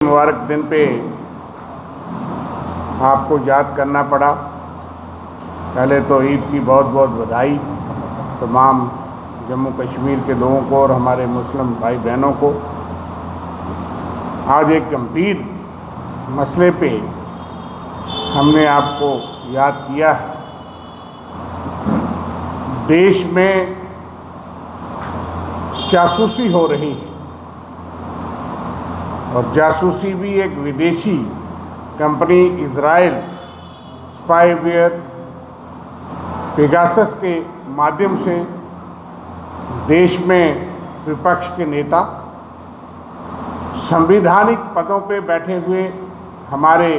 मुबारक दिन पे आपको याद करना पड़ा। पहले तो ईद की बहुत बहुत बधाई तमाम जम्मू कश्मीर के लोगों को और हमारे मुस्लिम भाई बहनों को। आज एक गंभीर मसले पे हमने आपको याद किया है। देश में जासूसी हो रही है और जासूसी भी एक विदेशी कंपनी इजराइल स्पाईवेयर पेगासस के माध्यम से देश में विपक्ष के नेता, संवैधानिक पदों पे बैठे हुए हमारे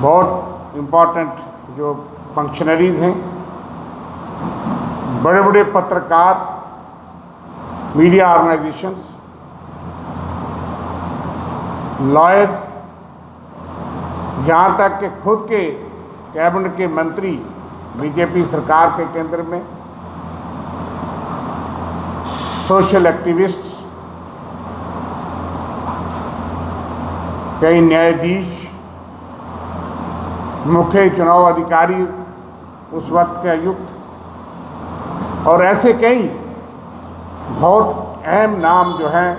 बहुत इम्पोर्टेंट जो फंक्शनरीज हैं, बड़े बड़े पत्रकार, मीडिया ऑर्गेनाइजेशंस, लॉयर्स, यहाँ तक कि खुद के कैबिनेट के मंत्री बीजेपी सरकार के केंद्र में, सोशल एक्टिविस्ट्स, कई न्यायाधीश, मुख्य चुनाव अधिकारी उस वक्त के आयुक्त और ऐसे कई बहुत अहम नाम जो हैं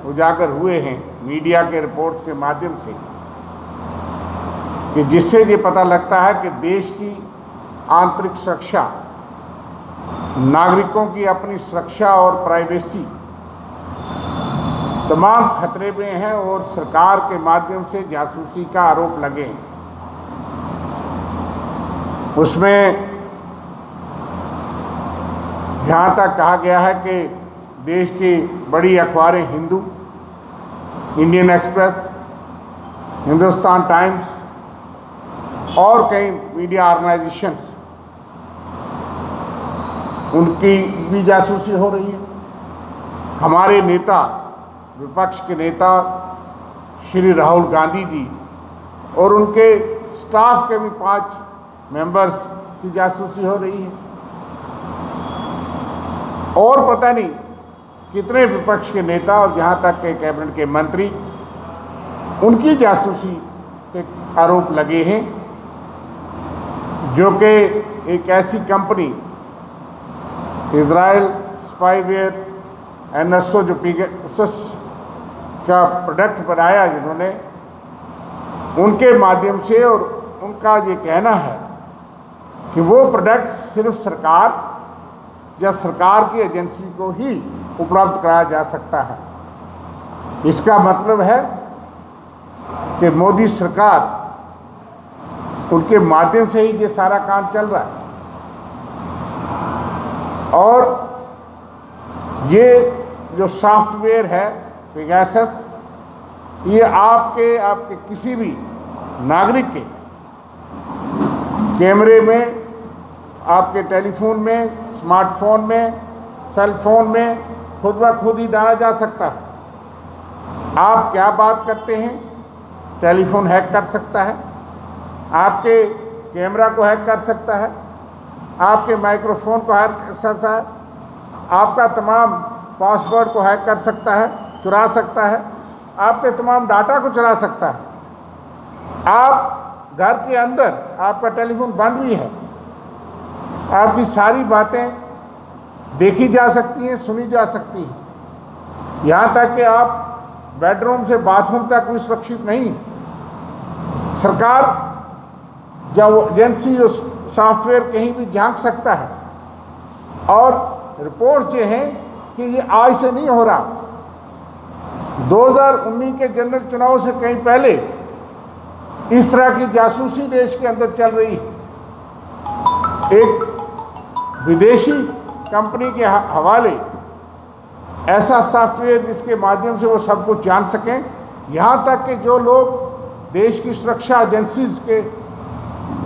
उजागर हुए हैं मीडिया के रिपोर्ट्स के माध्यम से, कि जिससे ये पता लगता है कि देश की आंतरिक सुरक्षा, नागरिकों की अपनी सुरक्षा और प्राइवेसी तमाम खतरे में है और सरकार के माध्यम से जासूसी का आरोप लगे हैं। उसमें यहाँ तक कहा गया है कि देश की बड़ी अखबारें Hindu, Indian express, Hindustan times और कई मीडिया ऑर्गेनाइजेशंस, उनकी भी जासूसी हो रही है। हमारे नेता, विपक्ष के नेता श्री राहुल गांधी जी और उनके स्टाफ के भी 5 मेंबर्स की जासूसी हो रही है और पता नहीं कितने विपक्ष के नेता और यहाँ तक के कैबिनेट के मंत्री, उनकी जासूसी के आरोप लगे हैं, जो कि एक ऐसी कंपनी इजराइल स्पाईवेयर NSO जो पेगासस का प्रोडक्ट बनाया जिन्होंने, उनके माध्यम से, और उनका ये कहना है कि वो प्रोडक्ट सिर्फ सरकार या सरकार की एजेंसी को ही उपलब्ध कराया जा सकता है। इसका मतलब है कि मोदी सरकार, उनके माध्यम से ही ये सारा काम चल रहा है और ये जो सॉफ्टवेयर है पेगासस, ये आपके किसी भी नागरिक के कैमरे में, आपके टेलीफोन में, स्मार्टफोन में, सेल फोन में खुद ब खुद ही डाला जा सकता है। आप क्या बात करते हैं, टेलीफोन हैक कर सकता है, आपके कैमरा को हैक कर सकता है, आपके माइक्रोफोन को हैक कर सकता है, आपका तमाम पासवर्ड को हैक कर सकता है, चुरा सकता है, आपके तमाम डाटा को चुरा सकता है। आप घर के अंदर, आपका टेलीफोन बंद भी है, आपकी सारी बातें देखी जा सकती हैं, सुनी जा सकती हैं, यहाँ तक कि आप बेडरूम से बाथरूम तक कोई सुरक्षित नहीं है। सरकार या वो एजेंसी जो सॉफ्टवेयर कहीं भी झांक सकता है और रिपोर्ट्स ये हैं कि ये आज से नहीं हो रहा। 2019 के जनरल चुनाव से कहीं पहले इस तरह की जासूसी देश के अंदर चल रही है। एक विदेशी कंपनी के हवाले ऐसा सॉफ्टवेयर जिसके माध्यम से वो सब कुछ जान सकें, यहाँ तक कि जो लोग देश की सुरक्षा एजेंसीज के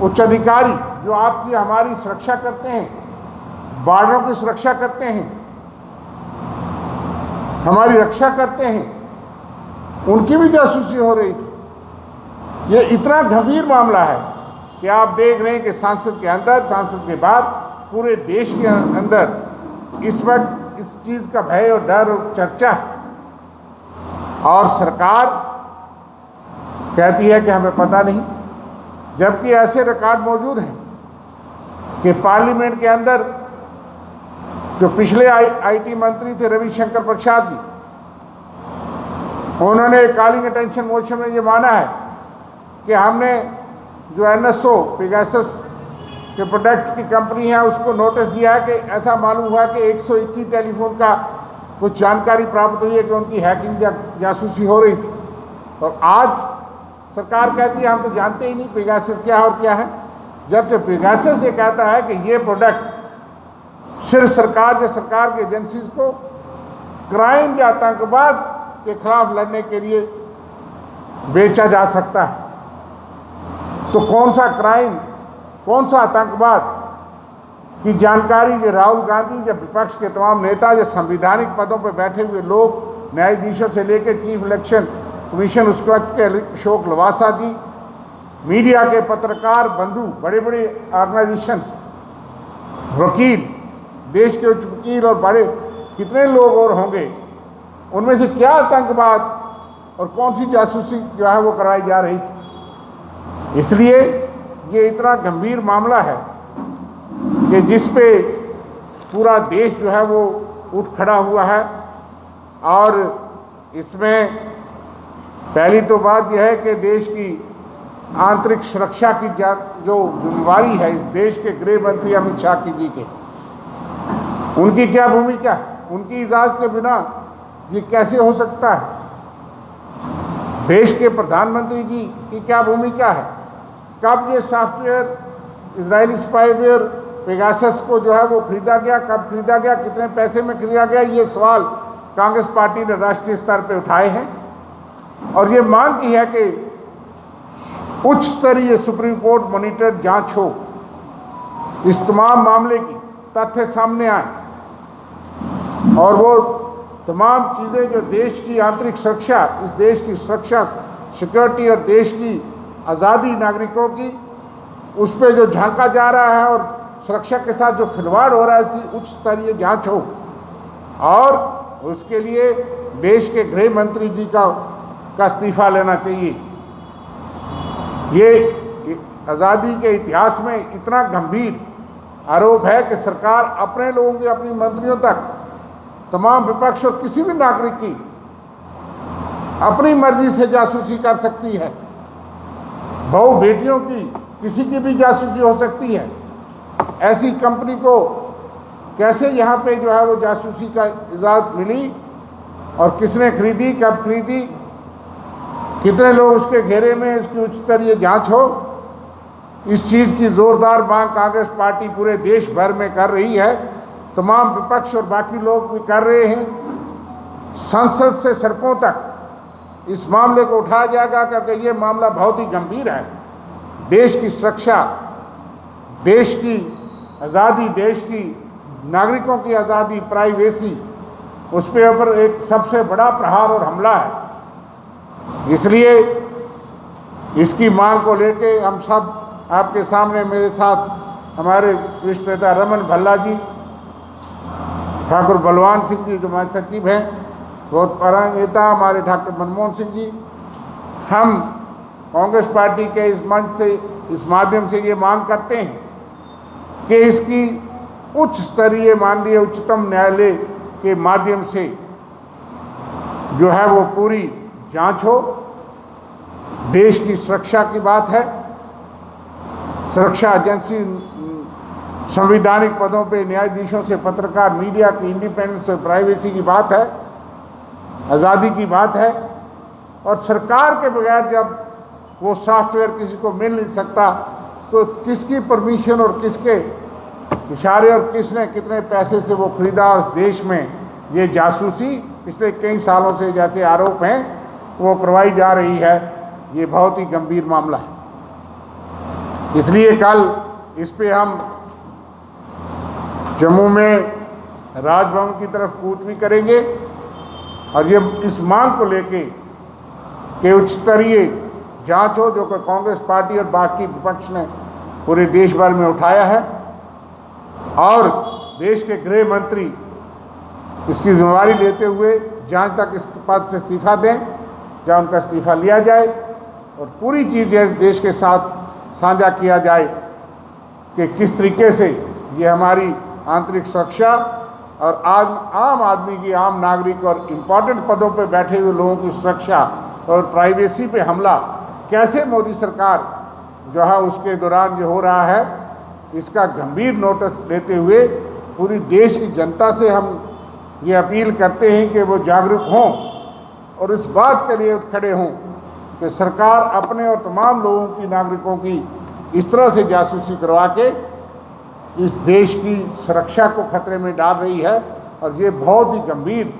उच्च अधिकारी जो आपकी हमारी सुरक्षा करते हैं, बॉर्डरों की सुरक्षा करते हैं, हमारी रक्षा करते हैं, उनकी भी जासूसी हो रही थी। ये इतना गंभीर मामला है कि आप देख रहे हैं कि संसद के अंदर, संसद के बाहर, पूरे देश के अंदर इस वक्त इस चीज़ का भय और डर और चर्चा है। और सरकार कहती है कि हमें पता नहीं, जबकि ऐसे रिकॉर्ड मौजूद हैं कि पार्लियामेंट के अंदर जो पिछले आईटी मंत्री थे रविशंकर प्रसाद जी, उन्होंने कॉलिंग अटेंशन मोशन में ये माना है कि हमने जो एनएसओ पेगासस के प्रोडक्ट की कंपनी है उसको नोटिस दिया है कि ऐसा मालूम हुआ कि 121 टेलीफोन का कुछ जानकारी प्राप्त हुई है कि उनकी हैकिंग जासूसी हो रही थी। और आज सरकार कहती है हम तो जानते ही नहीं पेगासस क्या है और क्या है, जबकि पेगासस ये कहता है कि ये प्रोडक्ट सिर्फ सरकार की एजेंसीज को क्राइम या आतंकवाद के खिलाफ लड़ने के लिए बेचा जा सकता है। तो कौन सा क्राइम, कौन सा आतंकवाद की जानकारी जो राहुल गांधी, जब विपक्ष के तमाम नेता, जो संवैधानिक पदों पर बैठे हुए लोग, न्यायाधीशों से लेकर चीफ इलेक्शन कमीशन उस वक्त के अशोक लवासा जी, मीडिया के पत्रकार बंधु, बड़े बड़े ऑर्गेनाइजेशंस, वकील, देश के उच्च वकील और बड़े कितने लोग और होंगे, उनमें से क्या आतंकवाद और कौन सी जासूसी जो है वो कराई जा रही थी। इसलिए ये इतना गंभीर मामला है कि जिस पे पूरा देश जो है वो उठ खड़ा हुआ है। और इसमें पहली तो बात यह है कि देश की आंतरिक सुरक्षा की जो जिम्मेवारी है इस देश के गृह मंत्री अमित शाह जी के, उनकी क्या भूमिका है, उनकी इजाज़त के बिना ये कैसे हो सकता है। देश के प्रधानमंत्री जी की क्या भूमिका है, कब ये सॉफ्टवेयर इजरायली स्पाईवेयर पेगासस को जो है वो खरीदा गया, कब खरीदा गया, कितने पैसे में खरीदा गया, ये सवाल कांग्रेस पार्टी ने राष्ट्रीय स्तर पे उठाए हैं और ये मांग की है कि उच्च स्तरीय सुप्रीम कोर्ट मॉनिटर्ड जांच हो, इस तमाम मामले की तथ्य सामने आए और वो तमाम चीज़ें जो देश की आंतरिक सुरक्षा, इस देश की सुरक्षा, सिक्योरिटी और देश की आज़ादी नागरिकों की, उस पर जो झांका जा रहा है और सुरक्षा के साथ जो खिलवाड़ हो रहा है उसकी उच्च स्तरीय जांच हो। और उसके लिए देश के गृह मंत्री जी का इस्तीफा लेना चाहिए। ये आज़ादी के इतिहास में इतना गंभीर आरोप है कि सरकार अपने लोगों के, अपनी मंत्रियों तक, तमाम विपक्ष और किसी भी नागरिक की अपनी मर्जी से जासूसी कर सकती है। बहू बेटियों की, किसी की भी जासूसी हो सकती है। ऐसी कंपनी को कैसे यहाँ पे जो है वो जासूसी का इजाज़त मिली और किसने खरीदी, कब खरीदी, कितने लोग उसके घेरे में, इसकी उच्च स्तरीय जांच हो। इस चीज़ की ज़ोरदार मांग कांग्रेस पार्टी पूरे देश भर में कर रही है, तमाम विपक्ष और बाकी लोग भी कर रहे हैं। संसद से सड़कों तक इस मामले को उठाया जाएगा क्योंकि ये मामला बहुत ही गंभीर है। देश की सुरक्षा, देश की आज़ादी, देश की नागरिकों की आज़ादी, प्राइवेसी, उस पे ऊपर एक सबसे बड़ा प्रहार और हमला है। इसलिए इसकी मांग को लेके हम सब आपके सामने, मेरे साथ हमारे वरिष्ठ नेता रमन भल्ला जी, ठाकुर बलवान सिंह जी जो महासचिव हैं, बहुत पुराने नेता हमारे डॉक्टर मनमोहन सिंह जी, हम कांग्रेस पार्टी के इस मंच से, इस माध्यम से ये मांग करते हैं कि इसकी उच्च स्तरीय, माननीय उच्चतम न्यायालय के माध्यम से जो है वो पूरी जांच हो। देश की सुरक्षा की बात है, सुरक्षा एजेंसी, संवैधानिक पदों पे न्यायाधीशों से पत्रकार, मीडिया की इंडिपेंडेंस और प्राइवेसी की बात है, आज़ादी की बात है। और सरकार के बगैर जब वो सॉफ्टवेयर किसी को मिल नहीं सकता तो किसकी परमिशन और किसके इशारे और किसने कितने पैसे से वो खरीदा। उस देश में ये जासूसी पिछले कई सालों से जैसे आरोप हैं वो करवाई जा रही है, ये बहुत ही गंभीर मामला है। इसलिए कल इस पे हम जम्मू में राजभवन की तरफ कूच भी करेंगे और ये इस मांग को लेके कि उच्च स्तरीय जांच हो, जो कि कांग्रेस पार्टी और बाकी विपक्ष ने पूरे देश भर में उठाया है, और देश के गृह मंत्री इसकी जिम्मेदारी लेते हुए जांच तक इस पद से इस्तीफा दें या उनका इस्तीफ़ा लिया जाए और पूरी चीज़ें देश के साथ साझा किया जाए कि किस तरीके से ये हमारी आंतरिक सुरक्षा और आम आदमी की, आम नागरिक और इम्पॉर्टेंट पदों पर बैठे हुए लोगों की सुरक्षा और प्राइवेसी पे हमला कैसे मोदी सरकार जो है उसके दौरान जो हो रहा है, इसका गंभीर नोटिस लेते हुए पूरी देश की जनता से हम ये अपील करते हैं कि वो जागरूक हों और इस बात के लिए उठ खड़े हों कि सरकार अपने और तमाम लोगों की, नागरिकों की इस तरह से जासूसी करवा के इस देश की सुरक्षा को खतरे में डाल रही है। और ये बहुत ही गंभीर,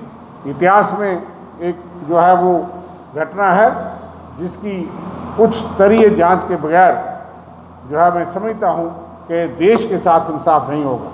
इतिहास में एक जो है वो घटना है जिसकी उच्च स्तरीय जांच के बगैर जो है मैं समझता हूँ कि देश के साथ इंसाफ नहीं होगा।